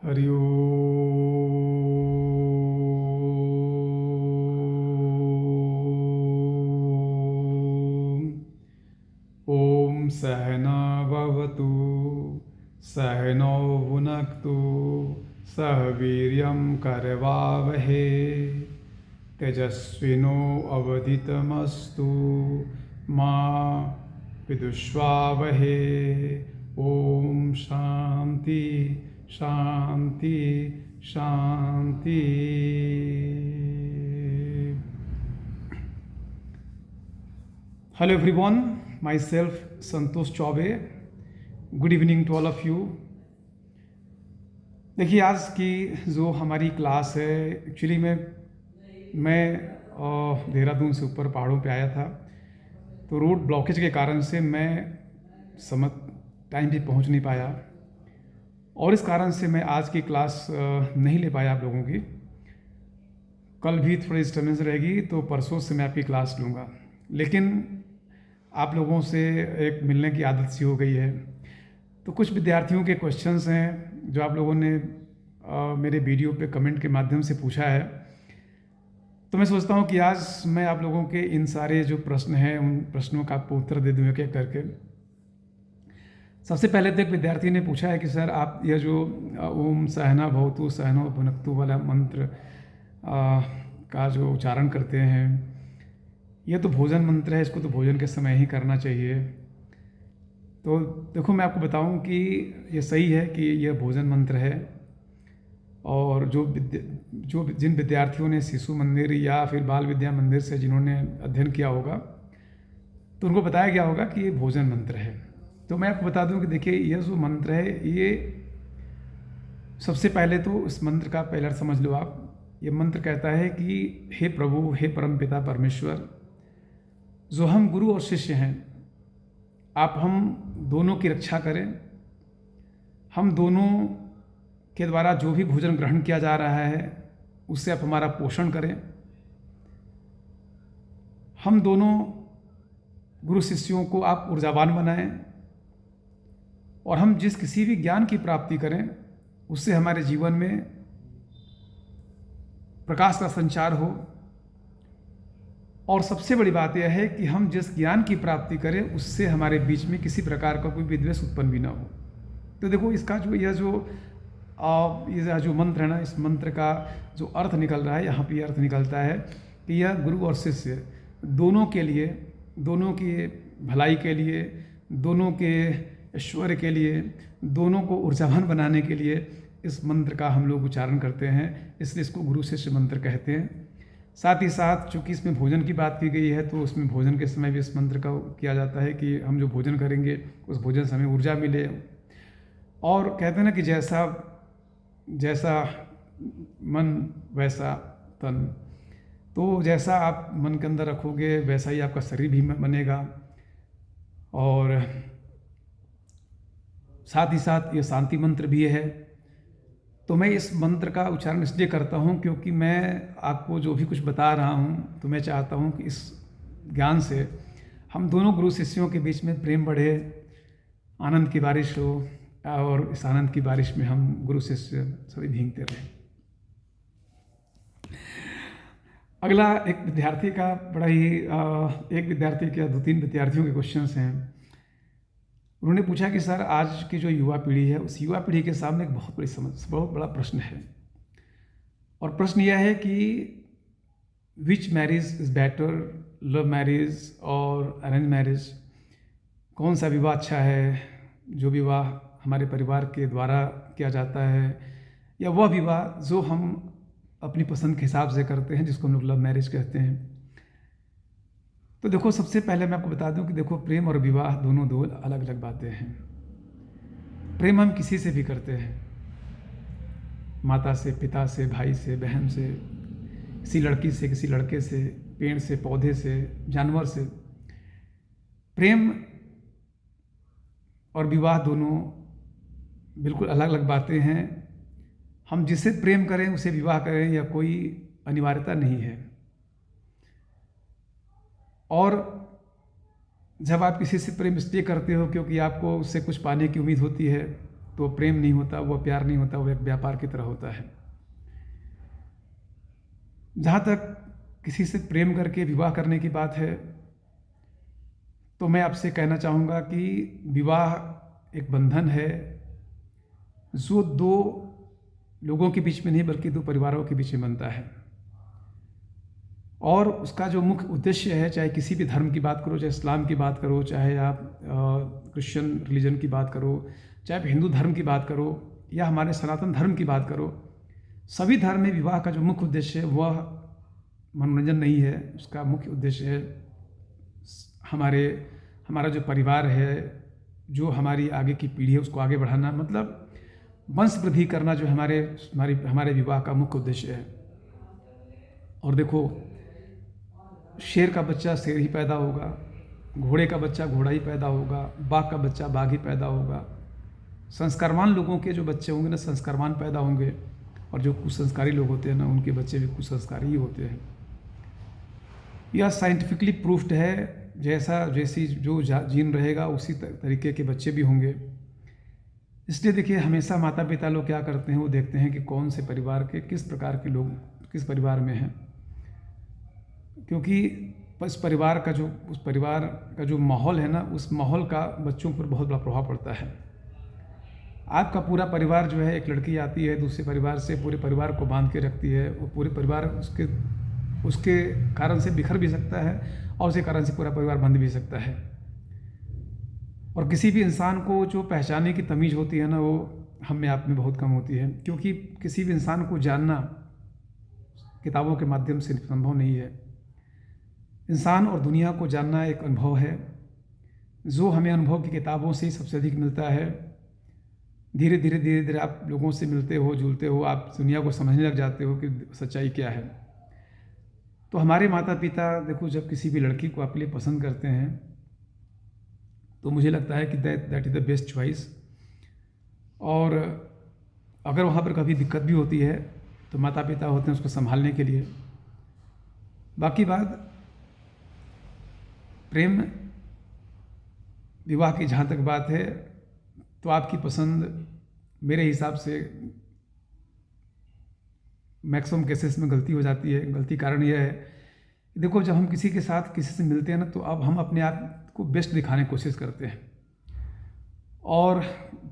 हरि ओम। ओम सहना भवतु सहनौ भुनक्तु सह वीर्यं करवावहे तेजस्विनो अवधितमस्तु मा विदुष्वावहे। ओम शांति शांति शांति। Hello everyone, myself Santosh Choubey. Good evening to all of you. देखिए, आज की जो हमारी क्लास है, एक्चुअली मैं देहरादून से ऊपर पहाड़ों पे आया था, तो रोड ब्लॉकेज के कारण से मैं समय टाइम पे पहुंच नहीं पाया, और इस कारण से मैं आज की क्लास नहीं ले पाया आप लोगों की। कल भी थोड़ी डिस्टर्बेंस रहेगी, तो परसों से मैं आपकी क्लास लूँगा। लेकिन आप लोगों से एक मिलने की आदत सी हो गई है, तो कुछ विद्यार्थियों के क्वेश्चंस हैं जो आप लोगों ने मेरे वीडियो पे कमेंट के माध्यम से पूछा है। तो मैं सोचता हूँ कि आज मैं आप लोगों के इन सारे जो प्रश्न हैं, उन प्रश्नों का आपको उत्तर दे दूँ एक एक करके। सबसे पहले तो एक विद्यार्थी ने पूछा है कि सर, आप यह जो ओम सहना भवतु सहनो भुनक्तु वाला मंत्र का जो उच्चारण करते हैं, यह तो भोजन मंत्र है, इसको तो भोजन के समय ही करना चाहिए। तो देखो, मैं आपको बताऊं कि ये सही है कि यह भोजन मंत्र है, और जो जिन विद्यार्थियों ने शिशु मंदिर या फिर बाल विद्या मंदिर से जिन्होंने अध्ययन किया होगा, तो उनको बताया गया होगा कि ये भोजन मंत्र है। तो मैं आपको बता दूं कि देखिए, यह जो मंत्र है, ये सबसे पहले तो इस मंत्र का पहला समझ लो आप। ये मंत्र कहता है कि हे प्रभु, हे परमपिता परमेश्वर, जो हम गुरु और शिष्य हैं, आप हम दोनों की रक्षा करें। हम दोनों के द्वारा जो भी भोजन ग्रहण किया जा रहा है, उससे आप हमारा पोषण करें। हम दोनों गुरु शिष्यों को आप ऊर्जावान बनाएं, और हम जिस किसी भी ज्ञान की प्राप्ति करें, उससे हमारे जीवन में प्रकाश का संचार हो। और सबसे बड़ी बात यह है कि हम जिस ज्ञान की प्राप्ति करें, उससे हमारे बीच में किसी प्रकार का कोई विद्वेष उत्पन्न भी ना हो। तो देखो, इसका जो यह जो मंत्र है ना, इस मंत्र का जो अर्थ निकल रहा है, यहाँ पे अर्थ निकलता है कि यह गुरु और शिष्य दोनों के लिए, दोनों की भलाई के लिए, दोनों के ऐश्वर्य के लिए, दोनों को ऊर्जावान बनाने के लिए इस मंत्र का हम लोग उच्चारण करते हैं, इसलिए इसको गुरु शिष्य मंत्र कहते हैं। साथ ही साथ चूँकि इसमें भोजन की बात की गई है, तो उसमें भोजन के समय भी इस मंत्र का किया जाता है कि हम जो भोजन करेंगे, उस भोजन से हमें ऊर्जा मिले। और कहते हैं ना कि जैसा मन वैसा तन। तो जैसा आप मन के अंदर रखोगे, वैसा ही आपका शरीर भी बनेगा। और साथ ही साथ ये शांति मंत्र भी है। तो मैं इस मंत्र का उच्चारण इसलिए करता हूँ क्योंकि मैं आपको जो भी कुछ बता रहा हूँ, तो मैं चाहता हूँ कि इस ज्ञान से हम दोनों गुरु शिष्यों के बीच में प्रेम बढ़े, आनंद की बारिश हो, और इस आनंद की बारिश में हम गुरु शिष्य सभी भीगते रहें। अगला एक विद्यार्थी का बड़ा ही एक विद्यार्थी क्या, दो तीन विद्यार्थियों के क्वेश्चंस हैं। उन्होंने पूछा कि सर, आज की जो युवा पीढ़ी है, उस युवा पीढ़ी के सामने एक बहुत बड़ा प्रश्न है। और प्रश्न यह है कि which marriage is better, love marriage और अरेंज मैरिज? कौन सा विवाह अच्छा है? जो विवाह हमारे परिवार के द्वारा किया जाता है, या वह विवाह जो हम अपनी पसंद के हिसाब से करते हैं, जिसको हम लोग लव मैरिज कहते हैं? तो देखो, सबसे पहले मैं आपको बता दूं कि देखो, प्रेम और विवाह दोनों दो अलग अलग बातें हैं। प्रेम हम किसी से भी करते हैं, माता से, पिता से, भाई से, बहन से, किसी लड़की से, किसी लड़के से, पेड़ से, पौधे से, जानवर से। प्रेम और विवाह दोनों बिल्कुल अलग अलग बातें हैं। हम जिससे प्रेम करें उसे विवाह करें, या कोई अनिवार्यता नहीं है। और जब आप किसी से प्रेम इसलिए करते हो क्योंकि आपको उससे कुछ पाने की उम्मीद होती है, तो प्रेम नहीं होता, वो प्यार नहीं होता, वो एक व्यापार की तरह होता है। जहाँ तक किसी से प्रेम करके विवाह करने की बात है, तो मैं आपसे कहना चाहूँगा कि विवाह एक बंधन है जो दो लोगों के बीच में नहीं बल्कि दो परिवारों के बीच में बनता है। और उसका जो मुख्य उद्देश्य है, चाहे किसी भी धर्म की बात करो, चाहे इस्लाम की बात करो, चाहे आप क्रिश्चियन रिलीजन की बात करो, चाहे आप हिंदू धर्म की बात करो, या हमारे सनातन धर्म की बात करो, सभी धर्म में विवाह का जो मुख्य उद्देश्य है वह मनोरंजन नहीं है। उसका मुख्य उद्देश्य है हमारा जो परिवार है, जो हमारी आगे की पीढ़ी है, उसको आगे बढ़ाना, मतलब वंश वृद्धि करना, जो हमारे विवाह का मुख्य उद्देश्य है। और देखो, शेर का बच्चा शेर ही पैदा होगा, घोड़े का बच्चा घोड़ा ही पैदा होगा, बाघ का बच्चा बाघ ही पैदा होगा। संस्कारवान लोगों के जो बच्चे होंगे ना, संस्कारवान पैदा होंगे, और जो कुसंस्कारी लोग होते हैं ना, उनके बच्चे भी कुसंस्कारी ही होते हैं। यह साइंटिफिकली प्रूफ्ड है। जैसी जो जीन रहेगा उसी तरीके के बच्चे भी होंगे। इसलिए देखिए, हमेशा माता पिता लोग क्या करते हैं, वो देखते हैं कि कौन से परिवार के किस प्रकार के लोग किस परिवार में हैं, क्योंकि उस परिवार का जो माहौल है ना, उस माहौल का बच्चों पर बहुत बड़ा प्रभाव पड़ता है। आपका पूरा परिवार जो है, एक लड़की आती है दूसरे परिवार से, पूरे परिवार को बांध के रखती है, वो पूरे परिवार उसके कारण से बिखर भी सकता है, और उसके कारण से पूरा परिवार बंध भी सकता है। और किसी भी इंसान को जो पहचानने की तमीज़ होती है ना, वो हम में आप में बहुत कम होती है, क्योंकि किसी भी इंसान को जानना किताबों के माध्यम से संभव नहीं है। इंसान और दुनिया को जानना एक अनुभव है, जो हमें अनुभव की किताबों से ही सबसे अधिक मिलता है। धीरे धीरे आप लोगों से मिलते हो, जुलते हो, आप दुनिया को समझने लग जाते हो कि सच्चाई क्या है। तो हमारे माता पिता देखो, जब किसी भी लड़की को आपके लिए पसंद करते हैं, तो मुझे लगता है कि that is the best choice. और अगर वहाँ पर कभी दिक्कत भी होती है, तो माता पिता होते हैं उसको संभालने के लिए। बाकी बात प्रेम विवाह की जहाँ तक बात है, तो आपकी पसंद मेरे हिसाब से मैक्सिमम केसेस में गलती हो जाती है। गलती कारण यह है, देखो, जब हम किसी से मिलते हैं ना, तो अब हम अपने आप को बेस्ट दिखाने की कोशिश करते हैं। और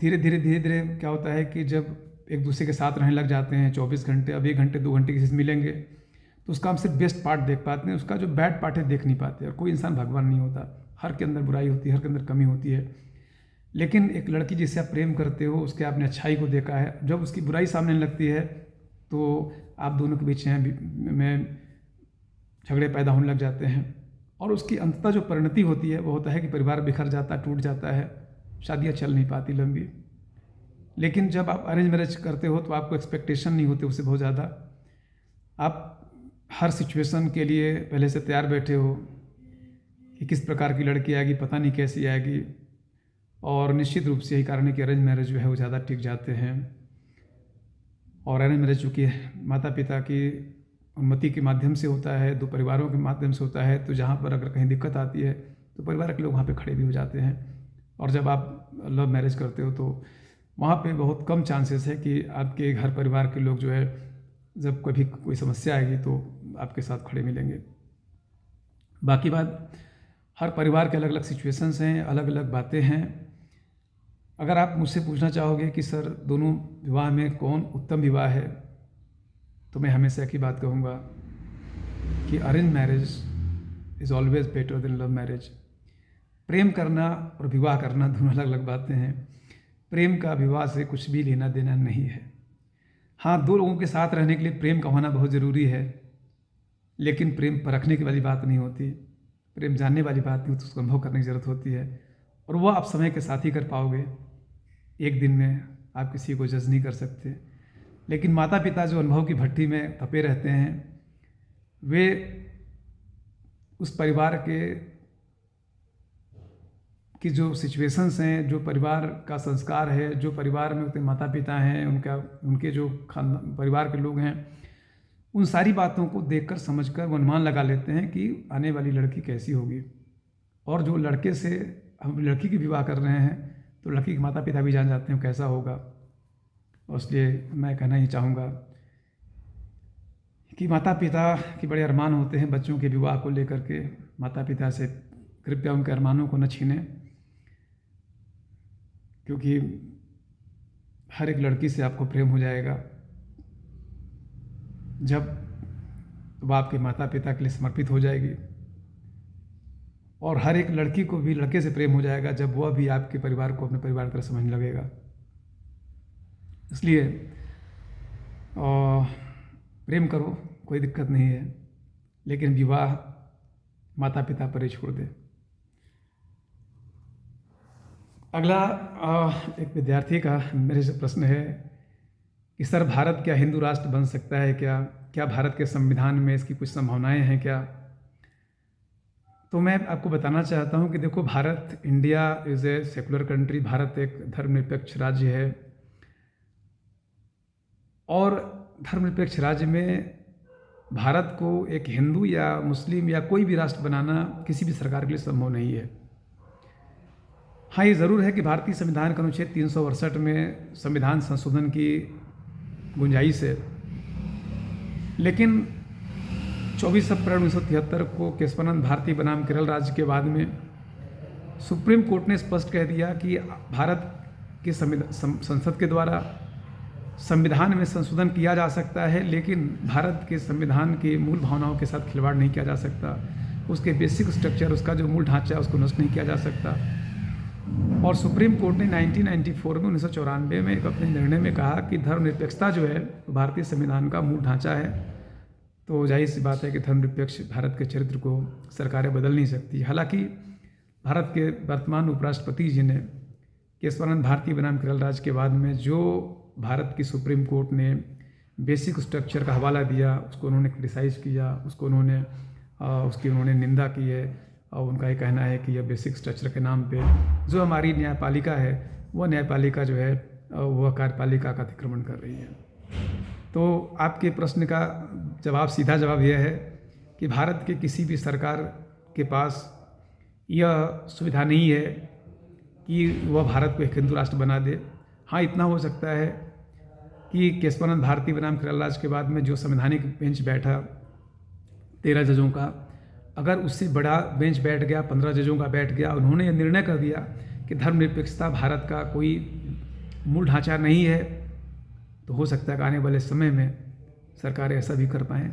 धीरे धीरे क्या होता है कि जब एक दूसरे के साथ रहने लग जाते हैं 24 घंटे, अब 1 घंटे 2 घंटे किसी से मिलेंगे, तो उसका हम सिर्फ बेस्ट पार्ट देख पाते हैं, उसका जो बैड पार्ट है देख नहीं पाते। और कोई इंसान भगवान नहीं होता, हर के अंदर बुराई होती है, हर के अंदर कमी होती है। लेकिन एक लड़की जिससे आप प्रेम करते हो, उसके आपने अच्छाई को देखा है, जब उसकी बुराई सामने लगती है, तो आप दोनों के बीच में झगड़े पैदा होने लग जाते हैं। और उसकी अंततः जो परिणति होती है, वो होता है कि परिवार बिखर जाता है, टूट जाता है, शादियाँ चल नहीं पाती लंबी। लेकिन जब आप अरेंज मैरिज करते हो, तो आपको एक्सपेक्टेशन नहीं होती उससे बहुत ज़्यादा। आप हर सिचुएशन के लिए पहले से तैयार बैठे हो कि किस प्रकार की लड़की आएगी, पता नहीं कैसी आएगी। और निश्चित रूप से यही कारण है कि अरेंज मैरिज जो है वो ज़्यादा टिक जाते हैं। और अरेंज मैरिज चूँकि माता पिता की अनुमति के माध्यम से होता है, दो परिवारों के माध्यम से होता है, तो जहाँ पर अगर कहीं दिक्कत आती है, तो परिवार के लोग वहाँ पे खड़े भी हो जाते हैं। और जब आप लव मैरिज करते हो, तो वहाँ पे बहुत कम चांसेस है कि आपके घर परिवार के लोग जो है, जब कभी कोई समस्या आएगी तो आपके साथ खड़े मिलेंगे। बाकी बात, हर परिवार के अलग अलग सिचुएशंस हैं, अलग अलग बातें हैं। अगर आप मुझसे पूछना चाहोगे कि सर दोनों विवाह में कौन उत्तम विवाह है, तो मैं हमेशा एक ही बात कहूँगा कि arrange marriage is always better than love marriage. प्रेम करना और विवाह करना दोनों अलग अलग बातें हैं। प्रेम का विवाह से कुछ भी लेना देना नहीं है। हाँ, दो लोगों के साथ रहने के लिए प्रेम का होना बहुत ज़रूरी है, लेकिन प्रेम परखने की वाली बात नहीं होती, प्रेम जानने वाली बात नहीं होती, उसको अनुभव करने की ज़रूरत होती है। और वह आप समय के साथ ही कर पाओगे। एक दिन में आप किसी को जज नहीं कर सकते। लेकिन माता पिता जो अनुभव की भट्टी में तपे रहते हैं, वे उस परिवार की जो सिचुएशंस हैं, जो परिवार का संस्कार है, जो परिवार में उनके माता पिता हैं, उनके जो परिवार के लोग हैं, उन सारी बातों को देखकर समझकर वो अनुमान लगा लेते हैं कि आने वाली लड़की कैसी होगी। और जो लड़के से हम लड़की की विवाह कर रहे हैं, तो लड़की के माता पिता भी जान जाते हैं कैसा होगा। और इसलिए मैं कहना ही चाहूँगा कि माता पिता के बड़े अरमान होते हैं बच्चों के विवाह को लेकर के। माता पिता से कृपया उनके अरमानों को न छीनें, क्योंकि हर एक लड़की से आपको प्रेम हो जाएगा जब वह आपके माता पिता के लिए समर्पित हो जाएगी, और हर एक लड़की को भी लड़के से प्रेम हो जाएगा जब वह भी आपके परिवार को अपने परिवार की तरह समझने लगेगा। इसलिए प्रेम करो, कोई दिक्कत नहीं है, लेकिन विवाह माता पिता पर ही छोड़ दे। अगला एक विद्यार्थी का मेरे से प्रश्न है कि सर, भारत क्या हिंदू राष्ट्र बन सकता है क्या? क्या भारत के संविधान में इसकी कुछ संभावनाएं हैं क्या? तो मैं आपको बताना चाहता हूं कि देखो, Bharat, India is a secular country. Bharat एक धर्मनिरपेक्ष राज्य है, और धर्मनिरपेक्ष राज्य में भारत को एक हिंदू या मुस्लिम या कोई भी राष्ट्र बनाना किसी भी सरकार के लिए संभव नहीं है। हाँ, ये ज़रूर है कि भारतीय संविधान के अनुच्छेद 368 में संविधान संशोधन की गुंजाइश है, लेकिन 24 अप्रैल 1973 को केशवानंद भारती बनाम केरल राज्य के बाद में सुप्रीम कोर्ट ने स्पष्ट कह दिया कि भारत के संसद के द्वारा संविधान में संशोधन किया जा सकता है, लेकिन भारत के संविधान की मूल भावनाओं के साथ खिलवाड़ नहीं किया जा सकता। उसके बेसिक स्ट्रक्चर, उसका जो मूल ढांचा है, उसको नष्ट नहीं किया जा सकता। और सुप्रीम कोर्ट ने 1994 में 1994 में एक अपने निर्णय में कहा कि धर्मनिरपेक्षता जो है भारतीय संविधान का मूल ढांचा है। तो जाहिर सी बात है कि धर्मनिरपेक्ष भारत के चरित्र को सरकारें बदल नहीं सकती। हालांकि भारत के वर्तमान उपराष्ट्रपति जी ने केशवानंद भारती बनाम केरल राज्य के बाद में जो भारत की सुप्रीम कोर्ट ने बेसिक स्ट्रक्चर का हवाला दिया, उसको उन्होंने क्रिटिसाइज़ किया, उसकी उन्होंने निंदा की है। और उनका ये कहना है कि यह बेसिक स्ट्रक्चर के नाम पे जो हमारी न्यायपालिका है, वह न्यायपालिका जो है वह कार्यपालिका का अतिक्रमण कर रही है। तो आपके प्रश्न का सीधा जवाब यह है कि भारत के किसी भी सरकार के पास यह सुविधा नहीं है कि वह भारत को एक हिंदू राष्ट्र बना दे। हाँ, इतना हो सकता है कि केशवानंद भारती बनाम केरल राज्य के बाद में जो संवैधानिक बेंच बैठा 13 जजों का, अगर उससे बड़ा बेंच बैठ गया, 15 जजों का बैठ गया, उन्होंने यह निर्णय कर दिया कि धर्मनिरपेक्षता भारत का कोई मूल ढांचा नहीं है, तो हो सकता है कि आने वाले समय में सरकारें ऐसा भी कर पाएँ।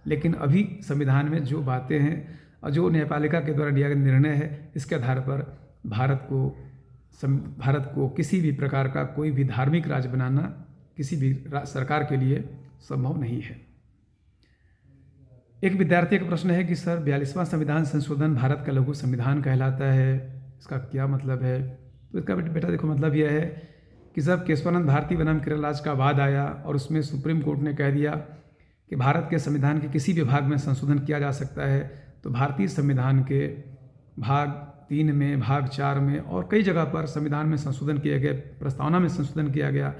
लेकिन अभी संविधान में जो बातें हैं और जो न्यायपालिका के द्वारा लिया गया निर्णय है, इसके आधार पर भारत को किसी भी प्रकार का कोई भी धार्मिक राज्य बनाना किसी भी सरकार के लिए संभव नहीं है। एक विद्यार्थी का प्रश्न है कि सर, 42वां संविधान संशोधन भारत का लघु संविधान कहलाता है, इसका क्या मतलब है? तो इसका बेटा देखो, मतलब यह है कि जब केशवानंद भारती बनाम केरल राज्य का वाद आया और उसमें सुप्रीम कोर्ट ने कह दिया कि भारत के संविधान के किसी भी भाग में संशोधन किया जा सकता है, तो भारतीय संविधान के भाग 3 में, भाग 4 में और कई जगह पर संविधान में संशोधन किए गए, प्रस्तावना में संशोधन किया गया।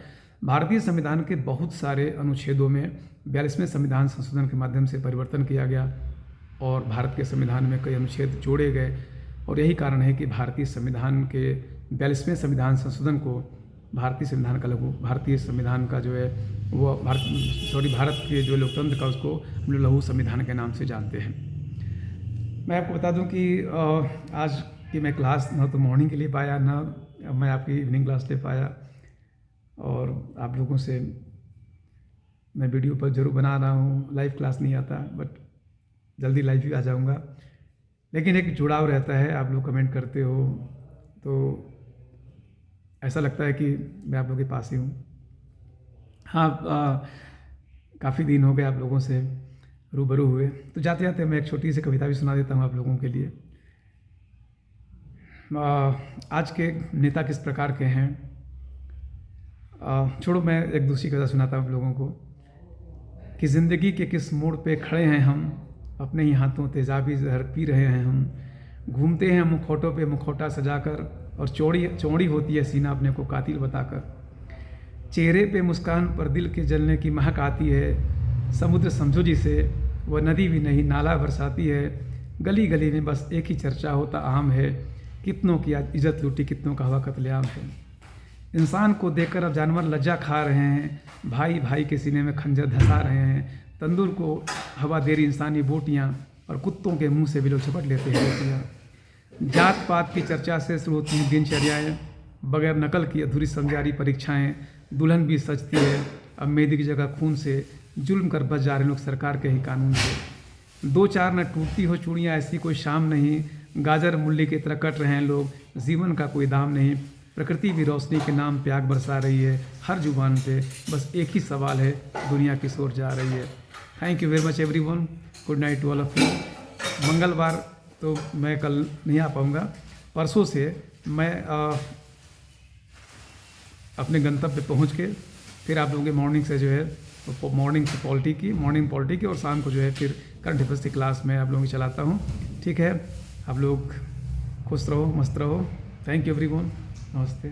भारतीय संविधान के बहुत सारे अनुच्छेदों में 42वें संविधान संशोधन के माध्यम से परिवर्तन किया गया और भारत के संविधान में कई अनुच्छेद जोड़े गए। और यही कारण है कि भारतीय संविधान के 42वें संविधान संशोधन को भारतीय संविधान का जो है वो भारत के जो लोकतंत्र का, उसको हम लोग लघु संविधान के नाम से जानते हैं। मैं आपको बता दूं कि आज की मैं क्लास ना तो मॉर्निंग के लिए पाया, ना मैं आपकी इवनिंग क्लास ले पाया, और आप लोगों से मैं वीडियो पर जरूर बना रहा हूँ। लाइव क्लास नहीं आता, बट जल्दी लाइव भी आ जाऊँगा। लेकिन एक जुड़ाव रहता है, आप लोग कमेंट करते हो तो ऐसा लगता है कि मैं आप लोगों के पास ही हूँ। हाँ, काफ़ी दिन हो गए आप लोगों से रूबरू हुए। तो जाते जाते मैं एक छोटी सी कविता भी सुना देता हूँ आप लोगों के लिए। आज के नेता किस प्रकार के हैं, छोड़ो, मैं एक दूसरी कविता सुनाता हूँ आप लोगों को कि ज़िंदगी के किस मोड़ पे खड़े हैं हम, अपने ही हाथों तेजाबी जहर पी रहे हैं हम, घूमते हैं मुखौटों पे मुखौटा सजाकर, और चौड़ी होती है सीना अपने को कातिल बताकर, चेहरे पे मुस्कान पर दिल के जलने की महक आती है, समुद्र समझो जिसे वह नदी भी नहीं नाला बरसाती है, गली गली में बस एक ही चर्चा होता आम है कितनों की आज इज्जत लूटी, कितनों का हवा कत्लेआम है। इंसान को देखकर अब जानवर लज्जा खा रहे हैं, भाई भाई के सीने में खंजर धंसा रहे हैं। तंदूर को हवा दे रही इंसानी बोटियाँ और कुत्तों के मुंह से भी लोग झपट लेते हैं रोटियाँ। जात पात की चर्चा से शुरू होती हैं दिनचर्याएँ, बगैर नकल की अधूरी समझा रही परीक्षाएँ। दुल्हन भी सजती है अब मेहंदी की जगह खून से, जुल्म कर बच जा रहे लोग सरकार के ही कानून से। दो चार न टूटती हो चूड़ियाँ ऐसी कोई शाम नहीं, गाजर मूली की तरह कट रहे हैं लोग, जीवन का कोई दाम नहीं। प्रकृति भी रोशनी के नाम पे आग बरसा रही है हर जुबान पे, बस एक ही सवाल है, दुनिया किस ओर जा रही है। Thank you very much everyone, good night to all of you. मंगलवार तो मैं कल नहीं आ पाऊँगा, परसों से मैं अपने गंतव्य पे पहुँच के फिर आप लोगों के मॉर्निंग से जो है मॉर्निंग से मॉर्निंग पॉलिटी की और शाम को जो है फिर करंट अफेयर्स की क्लास में आप लोगों की चलाता हूँ। ठीक है, आप लोग खुश रहो, मस्त रहो। थैंक यू एवरीवन, नमस्ते।